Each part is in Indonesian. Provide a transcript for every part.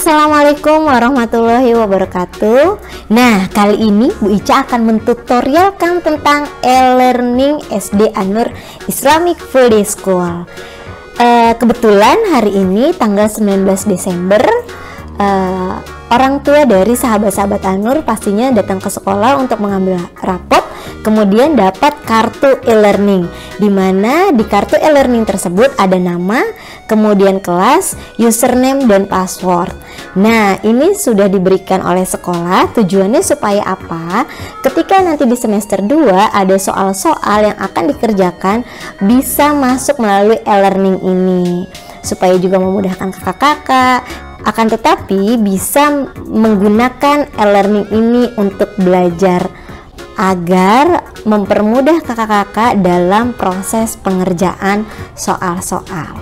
Assalamualaikum warahmatullahi wabarakatuh. Nah, kali ini Bu Ica akan mentutorialkan tentang e-learning SD An-Nur Islamic Full Day School. Kebetulan hari ini tanggal 19 Desember, orang tua dari sahabat-sahabat An-Nur pastinya datang ke sekolah untuk mengambil rapot, kemudian dapat kartu e-learning, di mana di kartu e-learning tersebut ada nama, kemudian kelas, username, dan password. Nah, ini sudah diberikan oleh sekolah. Tujuannya supaya apa? Ketika nanti di semester 2 ada soal-soal yang akan dikerjakan, bisa masuk melalui e-learning ini, supaya juga memudahkan kakak-kakak. Akan tetapi bisa menggunakan e-learning ini untuk belajar agar mempermudah kakak-kakak dalam proses pengerjaan soal-soal.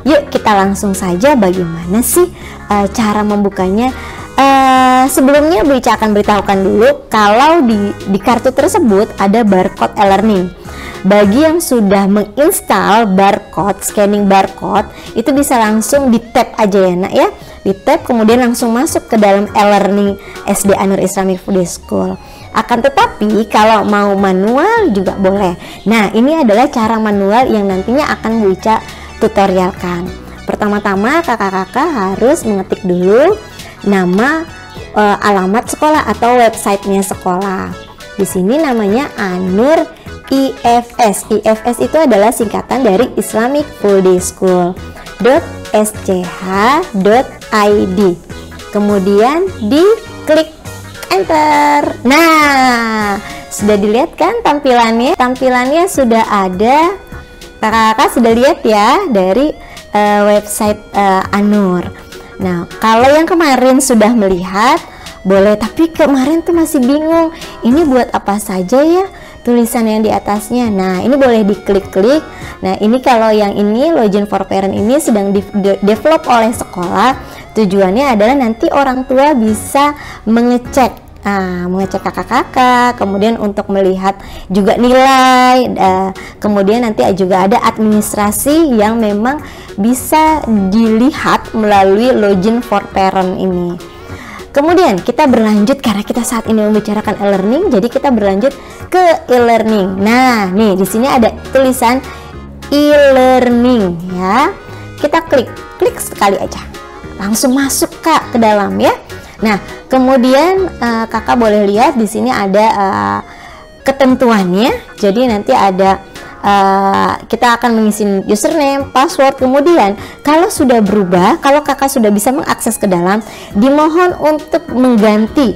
Yuk kita langsung saja bagaimana sih cara membukanya. Sebelumnya Bu Ica akan beritahukan dulu kalau di kartu tersebut ada barcode e-learning. Bagi yang sudah menginstal barcode, scanning barcode, itu bisa langsung di tap aja ya nak ya, di tap kemudian langsung masuk ke dalam e-learning SD An-Nur Islamic Full Day School. Akan tetapi kalau mau manual juga boleh. Nah, ini adalah cara manual yang nantinya akan Bu Ica tutorialkan. Pertama-tama kakak-kakak harus mengetik dulu nama, alamat sekolah atau websitenya sekolah. Di sini namanya An-Nur IFS. IFS itu adalah singkatan dari Islamic Full Day School .sch.id. Kemudian diklik enter. Nah, sudah dilihat kan tampilannya? Tampilannya sudah ada. Kakak-kakak sudah lihat ya dari website An-Nur. Nah, kalau yang kemarin sudah melihat boleh, tapi kemarin tuh masih bingung ini buat apa saja ya tulisan yang di atasnya. Nah, ini boleh diklik-klik. Nah, ini kalau yang ini Login for Parent ini sedang develop oleh sekolah. Tujuannya adalah nanti orang tua bisa mengecek kakak-kakak, kemudian untuk melihat juga nilai, kemudian nanti juga ada administrasi yang memang bisa dilihat melalui Login for Parent ini. Kemudian kita berlanjut, karena kita saat ini membicarakan e-learning, jadi kita berlanjut ke e-learning. Nah, nih di sini ada tulisan e-learning ya. Kita klik sekali aja, langsung masuk Kak ke dalam ya. Nah, kemudian kakak boleh lihat di sini ada ketentuannya. Jadi nanti ada kita akan mengisi username, password. Kemudian kalau sudah berubah, kalau kakak sudah bisa mengakses ke dalam, dimohon untuk mengganti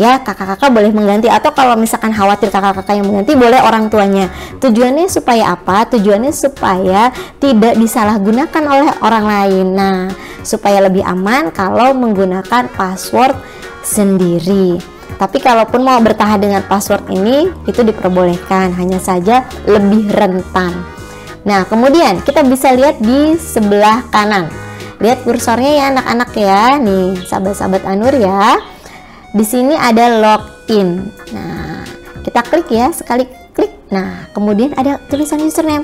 ya. Kakak-kakak boleh mengganti, atau kalau misalkan khawatir kakak-kakak yang mengganti, boleh orang tuanya. Tujuannya supaya apa? Tujuannya supaya tidak disalahgunakan oleh orang lain. Nah, supaya lebih aman kalau menggunakan password sendiri. Tapi kalaupun mau bertahan dengan password ini, itu diperbolehkan, hanya saja lebih rentan. Nah, kemudian kita bisa lihat di sebelah kanan. Lihat kursornya ya anak-anak ya. Nih, sahabat-sahabat An-Nur ya. Di sini ada login. Nah, kita klik ya, sekali klik. Nah, kemudian ada tulisan username.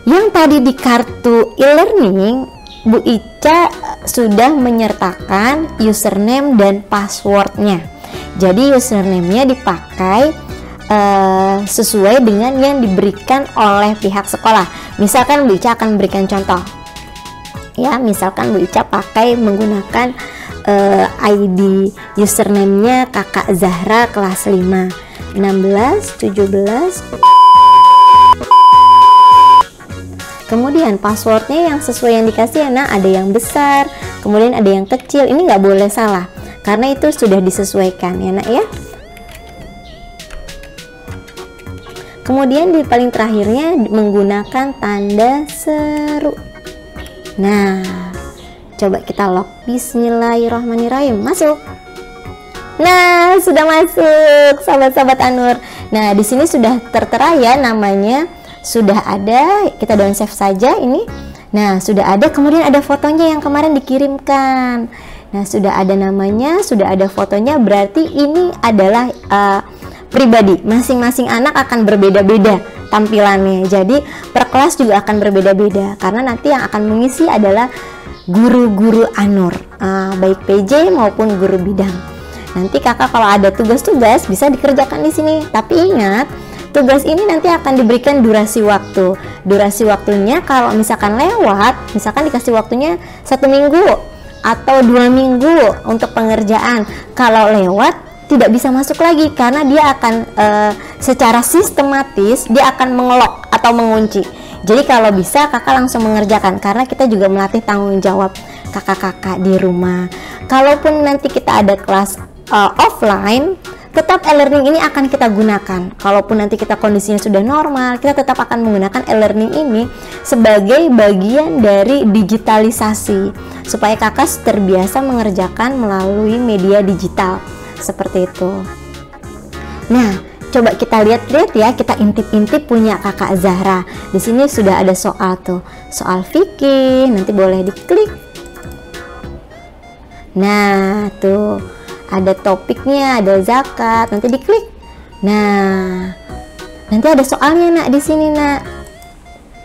Yang tadi di kartu e-learning, Bu Ica sudah menyertakan username dan passwordnya. Jadi username-nya dipakai sesuai dengan yang diberikan oleh pihak sekolah. Misalkan Bu Ica akan memberikan contoh ya, misalkan Bu Ica pakai menggunakan ID username-nya Kakak Zahra kelas 5 16 17. Kemudian passwordnya yang sesuai yang dikasih ya. Nah, ada yang besar, kemudian ada yang kecil. Ini nggak boleh salah, karena itu sudah disesuaikan ya nak ya. Kemudian di paling terakhirnya menggunakan tanda seru. Nah, coba kita log. Bismillahirrahmanirrahim. Masuk. Nah, sudah masuk sahabat-sahabat An-Nur. Nah, di sini sudah tertera ya namanya. Sudah ada, kita down save saja ini. Nah, sudah ada, kemudian ada fotonya yang kemarin dikirimkan. Nah, sudah ada namanya, sudah ada fotonya, berarti ini adalah pribadi. Masing-masing anak akan berbeda-beda tampilannya. Jadi per kelas juga akan berbeda-beda, karena nanti yang akan mengisi adalah guru-guru Anur, baik PJ maupun guru bidang. Nanti kakak kalau ada tugas-tugas bisa dikerjakan di sini. Tapi ingat, tugas ini nanti akan diberikan durasi waktu. Durasi waktunya kalau misalkan lewat, misalkan dikasih waktunya 1 minggu atau 2 minggu untuk pengerjaan. Kalau lewat tidak bisa masuk lagi karena dia akan secara sistematis dia akan mengelok atau mengunci. Jadi kalau bisa kakak langsung mengerjakan karena kita juga melatih tanggung jawab kakak-kakak di rumah. Kalaupun nanti kita ada kelas offline, tetap e-learning ini akan kita gunakan. Kalaupun nanti kita kondisinya sudah normal, kita tetap akan menggunakan e-learning ini sebagai bagian dari digitalisasi supaya kakak terbiasa mengerjakan melalui media digital. Seperti itu. Nah, coba kita lihat-lihat ya, kita intip-intip punya kakak Zahra. Di sini sudah ada soal tuh, soal fikih, nanti boleh diklik. Nah, tuh ada topiknya, ada zakat, nanti diklik. Nah, nanti ada soalnya nak di sini nak.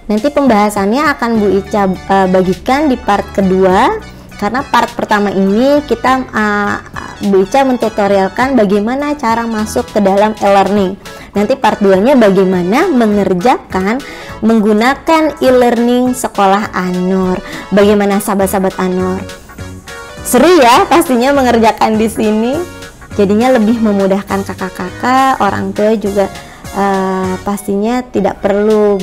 Nanti pembahasannya akan Bu Ica bagikan di part kedua. Karena part pertama ini kita Bu Ica mentutorialkan bagaimana cara masuk ke dalam e-learning. Nanti part 2-nya bagaimana mengerjakan menggunakan e-learning sekolah Anur. Bagaimana sahabat-sahabat Anur? Seru ya pastinya mengerjakan di sini. Jadinya lebih memudahkan kakak-kakak, orang tua juga pastinya tidak perlu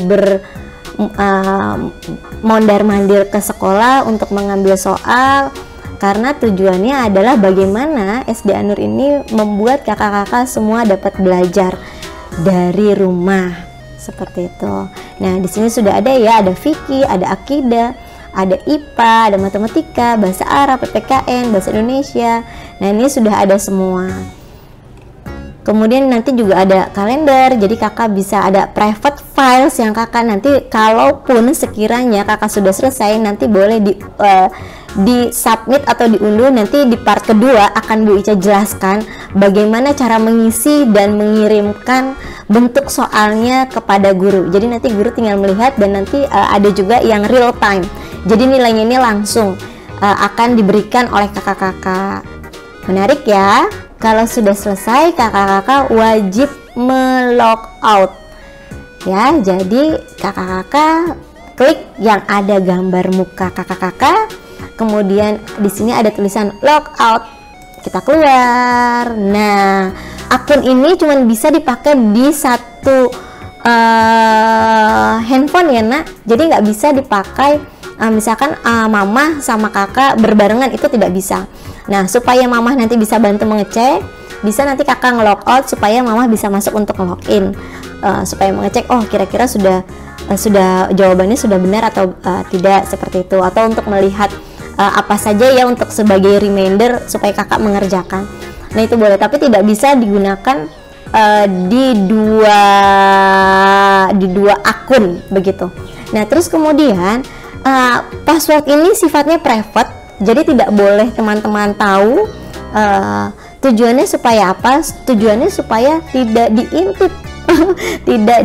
mondar-mandir ke sekolah untuk mengambil soal, karena tujuannya adalah bagaimana SD Anur ini membuat kakak-kakak semua dapat belajar dari rumah seperti itu. Nah, di sini sudah ada ya, ada fikih, ada akidah, ada IPA, ada matematika, bahasa Arab, PPKN, bahasa Indonesia. Nah, ini sudah ada semua. Kemudian nanti juga ada kalender, jadi kakak bisa ada private files yang kakak nanti kalaupun sekiranya kakak sudah selesai nanti boleh di submit atau diunduh. Nanti di part kedua akan Bu Ica jelaskan bagaimana cara mengisi dan mengirimkan bentuk soalnya kepada guru. Jadi nanti guru tinggal melihat dan nanti ada juga yang real time. Jadi nilainya ini langsung akan diberikan oleh kakak-kakak. Menarik ya. Kalau sudah selesai, kakak-kakak wajib melog out ya. Jadi kakak-kakak klik yang ada gambar muka kakak-kakak, kemudian di sini ada tulisan log out, kita keluar. Nah, akun ini cuma bisa dipakai di satu handphone ya nak, jadi nggak bisa dipakai misalkan mama sama kakak berbarengan, itu tidak bisa. Nah, supaya mamah nanti bisa bantu mengecek, bisa nanti kakak nge-log out supaya mamah bisa masuk untuk nge-login, supaya mengecek oh kira-kira sudah jawabannya sudah benar atau tidak, seperti itu. Atau untuk melihat apa saja ya untuk sebagai reminder supaya kakak mengerjakan. Nah, itu boleh, tapi tidak bisa digunakan di dua akun begitu. Nah, terus kemudian password ini sifatnya private. Jadi tidak boleh teman-teman tahu. Tujuannya supaya apa? Tujuannya supaya tidak diintip, tidak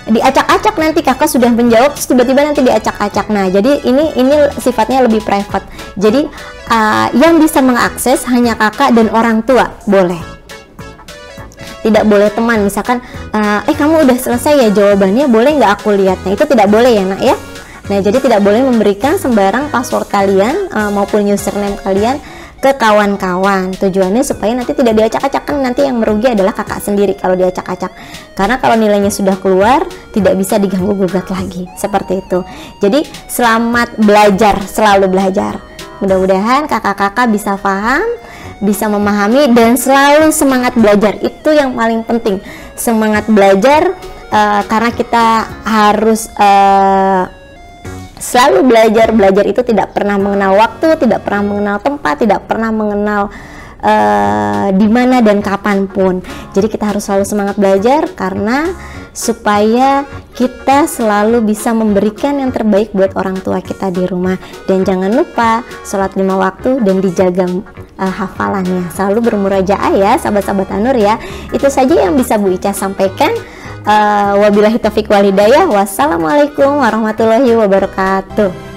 diacak-acak. Nanti kakak sudah menjawab terus tiba-tiba nanti diacak-acak. Nah, jadi ini sifatnya lebih private. Jadi yang bisa mengakses hanya kakak dan orang tua boleh. Tidak boleh teman, misalkan kamu udah selesai ya jawabannya, boleh nggak aku lihat? Nah, itu tidak boleh ya nak ya. Nah, jadi tidak boleh memberikan sembarang password kalian maupun username kalian ke kawan-kawan. Tujuannya supaya nanti tidak diacak-acakkan, nanti yang merugi adalah kakak sendiri kalau diacak-acak. Karena kalau nilainya sudah keluar, tidak bisa diganggu-gugat lagi. Seperti itu. Jadi, selamat belajar, selalu belajar. Mudah-mudahan kakak-kakak bisa paham, bisa memahami, dan selalu semangat belajar. Itu yang paling penting. Semangat belajar, karena kita harus selalu belajar. Belajar itu tidak pernah mengenal waktu, tidak pernah mengenal tempat, tidak pernah mengenal di mana dan kapan pun. Jadi kita harus selalu semangat belajar, karena supaya kita selalu bisa memberikan yang terbaik buat orang tua kita di rumah. Dan jangan lupa sholat 5 waktu dan dijaga hafalannya. Selalu bermurajaah ya sahabat-sahabat Anur ya. Itu saja yang bisa Bu Ica sampaikan. Wabillahi taufiq wal hidayah. Wassalamualaikum warahmatullahi wabarakatuh.